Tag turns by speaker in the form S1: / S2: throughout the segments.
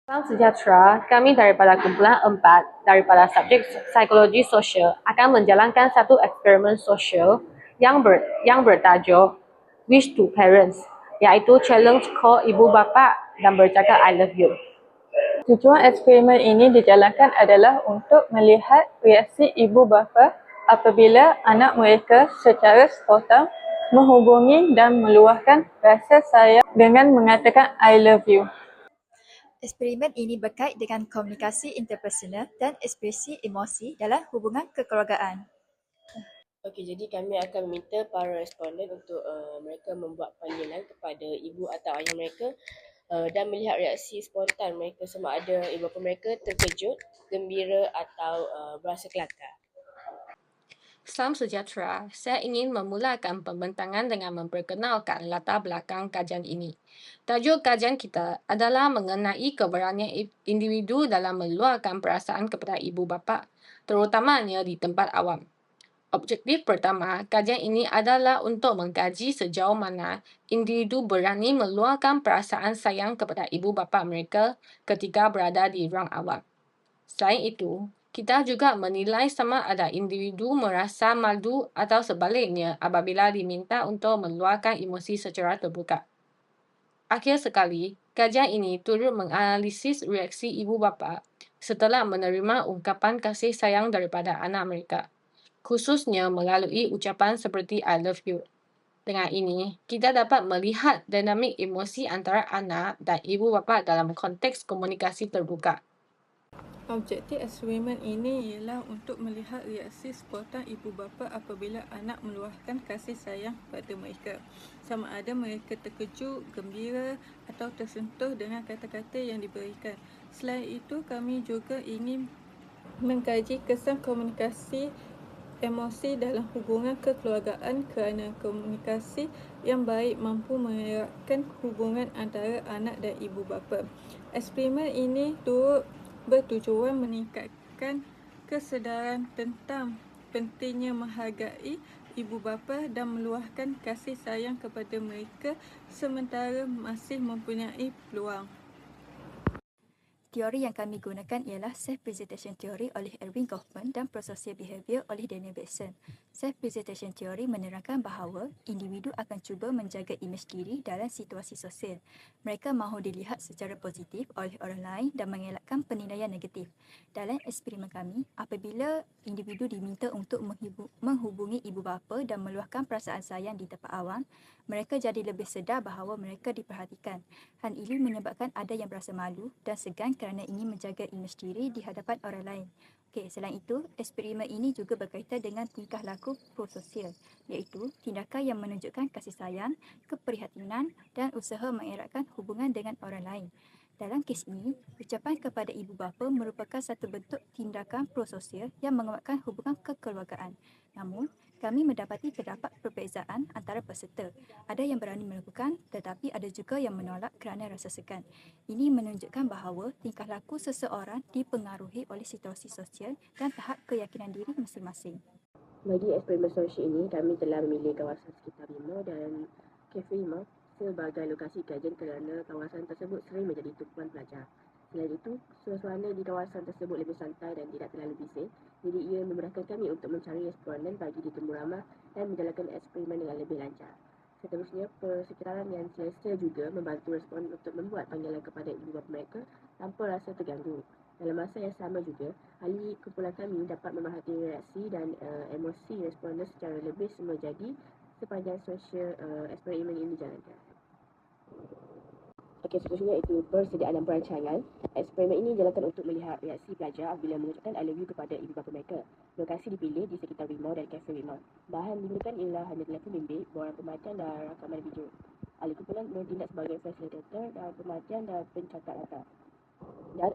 S1: Salam sejahtera, kami daripada kumpulan 4 daripada subjek psikologi sosial akan menjalankan satu eksperimen sosial yang bertajuk Wish to Parents, iaitu challenge call ibu bapa dan bercakap I love you.
S2: Tujuan eksperimen ini dijalankan adalah untuk melihat reaksi ibu bapa apabila anak mereka secara spontan menghubungi dan meluahkan rasa sayang dengan mengatakan I love you.
S3: Eksperimen ini berkait dengan komunikasi interpersonal dan ekspresi emosi dalam hubungan kekeluargaan.
S4: Okey, jadi kami akan meminta para responden untuk mereka membuat panggilan kepada ibu atau ayah mereka dan melihat reaksi spontan mereka sama ada ibu bapa mereka terkejut, gembira atau berasa kelakar.
S1: Salam sejahtera, saya ingin memulakan pembentangan dengan memperkenalkan latar belakang kajian ini. Tajuk kajian kita adalah mengenai keberanian individu dalam meluahkan perasaan kepada ibu bapa, terutamanya di tempat awam. Objektif pertama kajian ini adalah untuk mengkaji sejauh mana individu berani meluahkan perasaan sayang kepada ibu bapa mereka ketika berada di ruang awam. Selain itu, kita juga menilai sama ada individu merasa malu atau sebaliknya apabila diminta untuk meluahkan emosi secara terbuka. Akhir sekali, kajian ini turut menganalisis reaksi ibu bapa setelah menerima ungkapan kasih sayang daripada anak mereka, khususnya melalui ucapan seperti I love you. Dengan ini, kita dapat melihat dinamik emosi antara anak dan ibu bapa dalam konteks komunikasi terbuka.
S2: Objektif eksperimen ini ialah untuk melihat reaksi spontan ibu bapa apabila anak meluahkan kasih sayang kepada mereka, sama ada mereka terkejut, gembira atau tersentuh dengan kata-kata yang diberikan. Selain itu, kami juga ingin mengkaji kesan komunikasi emosi dalam hubungan kekeluargaan kerana komunikasi yang baik mampu mengeratkan hubungan antara anak dan ibu bapa. Eksperimen ini turut bertujuan meningkatkan kesedaran tentang pentingnya menghargai ibu bapa dan meluahkan kasih sayang kepada mereka sementara masih mempunyai peluang.
S3: Teori yang kami gunakan ialah Self-Presentation Theory oleh Erving Goffman dan Prosocial Behaviour oleh Daniel Batson. Self-Presentation Theory menerangkan bahawa individu akan cuba menjaga imej diri dalam situasi sosial. Mereka mahu dilihat secara positif oleh orang lain dan mengelakkan penilaian negatif. Dalam eksperimen kami, apabila individu diminta untuk menghubungi ibu bapa dan meluahkan perasaan sayang di tempat awam, mereka jadi lebih sedar bahawa mereka diperhatikan. Hal ini menyebabkan ada yang berasa malu dan segan kerana ingin menjaga imej diri di hadapan orang lain. Selain itu, eksperimen ini juga berkaitan dengan tingkah laku prososial, iaitu tindakan yang menunjukkan kasih sayang, keprihatinan dan usaha mengeratkan hubungan dengan orang lain. Dalam kes ini, ucapan kepada ibu bapa merupakan satu bentuk tindakan prososial yang menguatkan hubungan kekeluargaan. Namun, kami mendapati terdapat perbezaan antara peserta. Ada yang berani melakukan, tetapi ada juga yang menolak kerana rasa segan. Ini menunjukkan bahawa tingkah laku seseorang dipengaruhi oleh situasi sosial dan tahap keyakinan diri masing-masing.
S4: Bagi eksperimen sosial ini, kami telah memilih kawasan sekitar Rimau dan Kafe Rimau sebagai lokasi kajian kerana kawasan tersebut sering menjadi tumpuan pelajar. Selain itu, suasana di kawasan tersebut lebih santai dan tidak terlalu bising, jadi ia memudahkan kami untuk mencari responden bagi ditemu ramah dan menjalankan eksperimen dengan lebih lancar. Seterusnya, persekitaran yang selesa juga membantu responden untuk membuat panggilan kepada ibu bapa mereka tanpa rasa terganggu. Dalam masa yang sama juga, ahli kumpulan kami dapat memerhati reaksi dan emosi responden secara lebih semua jadi sepanjang sosial eksperimen ini dijalankan. Okey, seterusnya itu persediaan dan perancangan. Eksperimen ini dijalankan untuk melihat reaksi pelajar apabila mengucapkan I love you kepada ibu bapa mereka. Lokasi dipilih di sekitar Rimau dan Kafe Rimau. Bahan digunakan ialah hanya telefon bimbit, borang pemancar dan rakaman video. Ahli kumpulan bertindak sebagai fasilitator dan pemancar dan pencatat data. Dan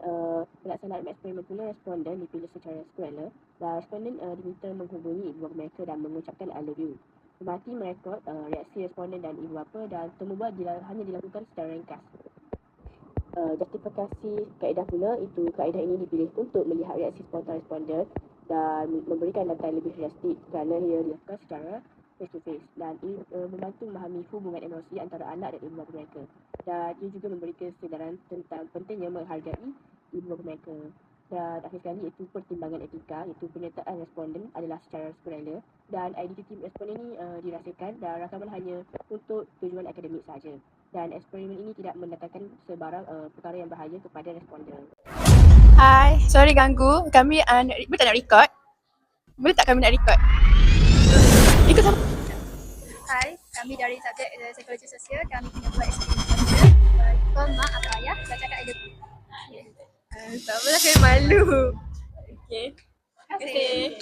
S4: pelaksanaan eksperimen pula responden dipilih secara squaler dan responden diminta menghubungi ibu bapa mereka dan mengucapkan I love you. Pemerhati merekod reaksi responden dan ibu bapa dan temu buat hanya dilakukan secara ringkas. Justifikasi kaedah pula, itu kaedah ini dipilih untuk melihat reaksi spontan responden dan memberikan data yang lebih realistik kerana ia dilakukan secara face to face, dan ia membantu memahami hubungan emosi antara anak dan ibu bapa mereka. Dan ia juga memberi kesedaran tentang pentingnya menghargai ibu bapa mereka. Dan akhir sekali iaitu pertimbangan etika, iaitu penyertaan responden adalah secara sukarela, dan identiti responden ini dirahsiakan dan rakaman hanya untuk tujuan akademik sahaja. Dan eksperimen ini tidak mendatangkan sebarang perkara yang bahaya kepada responden.
S5: Hai, sorry ganggu. Kami boleh tak nak record? Boleh tak kami nak record? Ikut sama.
S3: Hai, kami dari subjek psikologi sosial. Kami kena buat eksperimen sosial. Kau mak atau ayah dah cakap I love you.
S5: Tak apalah, kami malu. Okay. Terima kasih.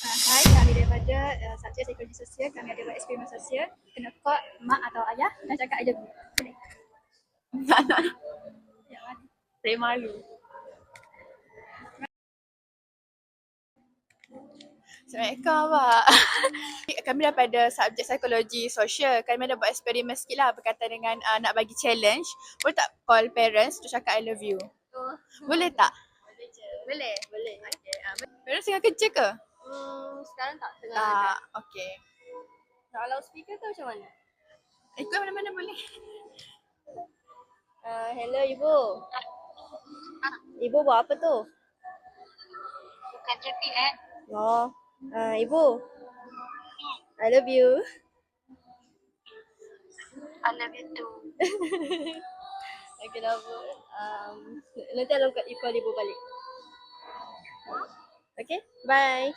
S3: Hai, kami daripada subjek psikologi sosial. Kami ada buat eksperimen sosial. Kena kau mak atau ayah dah cakap I love you. Boleh?
S5: Saya malu. Assalamualaikum Pak. Kami daripada subjek psikologi sosial. Kami ada buat eksperimen sikit lah berkaitan dengan nak bagi challenge. Boleh tak call parents tu cakap I love you? Boleh tak?
S3: Boleh je. Boleh? Boleh. Okay.
S5: Parents tengah kerja ke?
S3: Sekarang tak tengah.
S5: Tak. Okay.
S3: Kalau speaker tu macam mana?
S5: Ikut mana-mana boleh.
S3: Hello Ibu. Ibu buat apa tu?
S6: Bukan chatting
S3: Oh. Ibu. I love you.
S6: I love you too.
S3: Okay dah Bu. Nanti Along call Ibu balik. Okay, bye.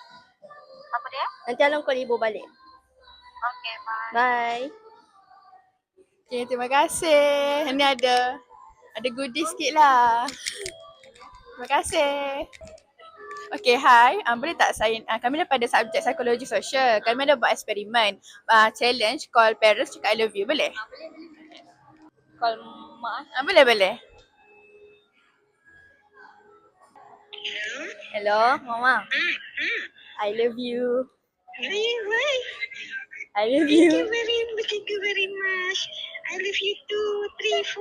S6: Apa dia?
S3: Nanti Along call Ibu balik.
S6: Okay, bye.
S3: Bye.
S5: Okay, terima kasih. Ini ada goodies sikit lah. Terima kasih. Okay, hai. Boleh tak kami daripada subjek psikologi sosial. Kami ada buat eksperimen. Challenge, call parents, cakap I love you. Boleh?
S3: Call mak.
S5: Boleh.
S3: Hello, Mama. I love you. I love you.
S6: Thank you very much. I love you too. 3, 4.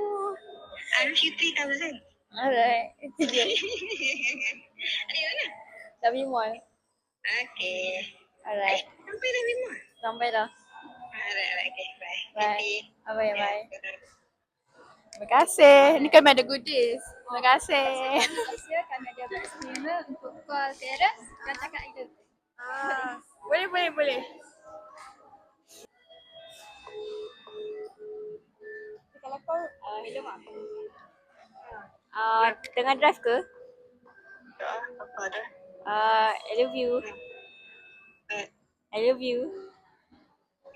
S6: I love you 3,000.
S3: Alright. Itu dia.
S6: Ada mana?
S3: Tapi mall.
S6: Okay.
S3: Alright.
S6: Sampai dah lima.
S3: Sampai dah.
S6: Alright, okay. Bye.
S3: Bye. Bye. Bye.
S5: Terima kasih. Ini kami ada goodies. Terima kasih.
S3: Sosial kami ada buat eksperimen untuk call parents dan cakap I love you.
S5: Boleh.
S3: Kalau kau, hello mak. Tengah drive ke?
S6: Apa ada?
S3: I love you. I love you.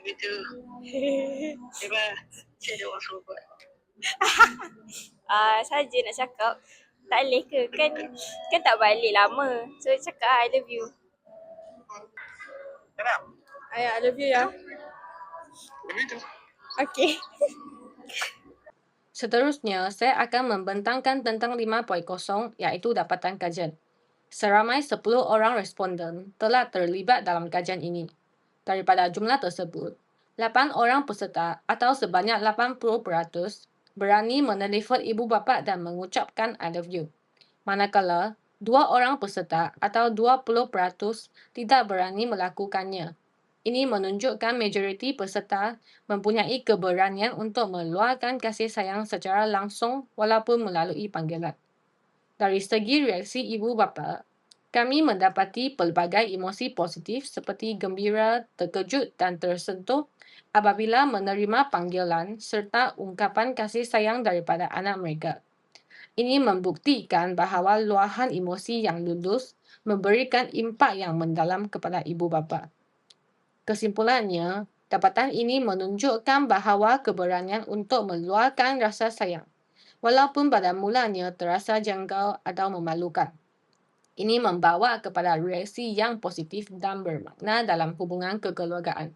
S6: Begitu. Coba. Saya ada orang suruh buat.
S3: Saja nak cakap. Tak boleh ke? Kan tak balik lama. So cakap I love you.
S6: Kenapa?
S5: Ayah, I love you ya.
S6: Begitu.
S5: Okay.
S1: Seterusnya, saya akan membentangkan tentang 5.0 iaitu dapatan kajian. Seramai 10 orang responden telah terlibat dalam kajian ini. Daripada jumlah tersebut, 8 orang peserta atau sebanyak 80% berani menelefon ibu bapa dan mengucapkan I love you. Manakala 2 orang peserta atau 20% tidak berani melakukannya. Ini menunjukkan majoriti peserta mempunyai keberanian untuk meluahkan kasih sayang secara langsung walaupun melalui panggilan. Dari segi reaksi ibu bapa, kami mendapati pelbagai emosi positif seperti gembira, terkejut dan tersentuh apabila menerima panggilan serta ungkapan kasih sayang daripada anak mereka. Ini membuktikan bahawa luahan emosi yang lulus memberikan impak yang mendalam kepada ibu bapa. Kesimpulannya, dapatan ini menunjukkan bahawa keberanian untuk meluahkan rasa sayang, walaupun pada mulanya terasa janggal atau memalukan. Ini membawa kepada reaksi yang positif dan bermakna dalam hubungan kekeluargaan.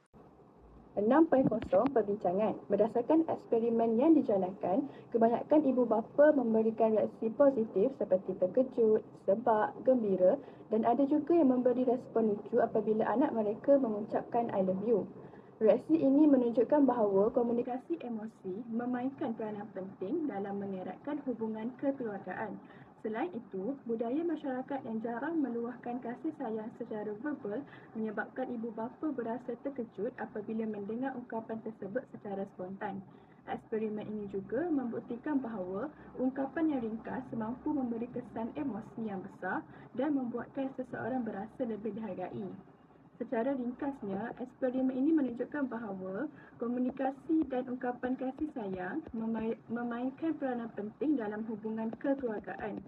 S2: 6.0 Perbincangan. Berdasarkan eksperimen yang dijalankan, kebanyakan ibu bapa memberikan reaksi positif seperti terkejut, sebab, gembira dan ada juga yang memberi respon lucu apabila anak mereka mengucapkan I love you. Reaksi ini menunjukkan bahawa komunikasi emosi memainkan peranan penting dalam mengeratkan hubungan kekeluargaan. Selain itu, budaya masyarakat yang jarang meluahkan kasih sayang secara verbal menyebabkan ibu bapa berasa terkejut apabila mendengar ungkapan tersebut secara spontan. Eksperimen ini juga membuktikan bahawa ungkapan yang ringkas mampu memberi kesan emosi yang besar dan membuatkan seseorang berasa lebih dihargai. Secara ringkasnya, eksperimen ini menunjukkan bahawa komunikasi dan ungkapan kasih sayang memainkan peranan penting dalam hubungan kekeluargaan.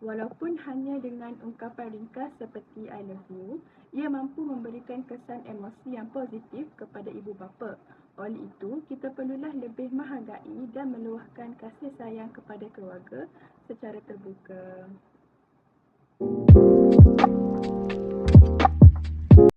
S2: Walaupun hanya dengan ungkapan ringkas seperti I love you, ia mampu memberikan kesan emosi yang positif kepada ibu bapa. Oleh itu, kita perlulah lebih menghargai dan meluahkan kasih sayang kepada keluarga secara terbuka.